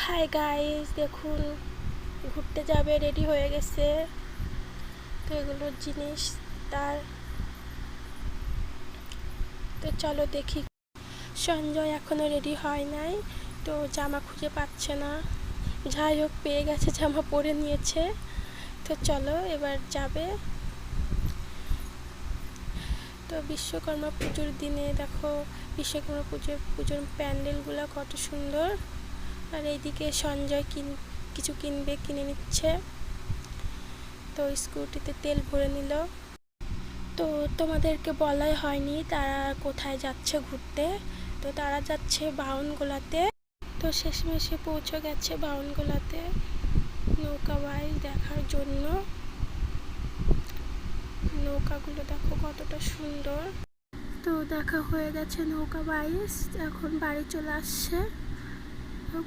Hi guys, দেখুন ঘুরতে যাবে রেডি হয়ে গেছে। তো এগুলোর জিনিস তার। তো চলো দেখি। সঞ্জয় এখনো রেডি হয় নাই, তো জামা খুঁজে পাচ্ছে না। যাই হোক, পেয়ে গেছে, জামা পরে নিয়েছে। তো চলো এবার যাবে। তো বিশ্বকর্মা পুজোর দিনে দেখো বিশ্বকর্মা পুজোর প্যান্ডেলগুলো কত সুন্দর। আর এইদিকে সঞ্জয় কিছু কিনে নিচ্ছে। তো স্কুটিতে তেল ভরে নিল। তো তোমাদেরকে বলাই হয়নি তারা কোথায় যাচ্ছে ঘুরতে। তো তারা যাচ্ছে বাউনগোলাতে। তো শেষমেশে পৌঁছে গেছে বাউনগোলাতে নৌকা বাইচ দেখার জন্য। নৌকাগুলো দেখো কতটা সুন্দর। তো দেখা হয়ে গেছে নৌকা বাইচ, এখন বাড়ি চলে আসছে।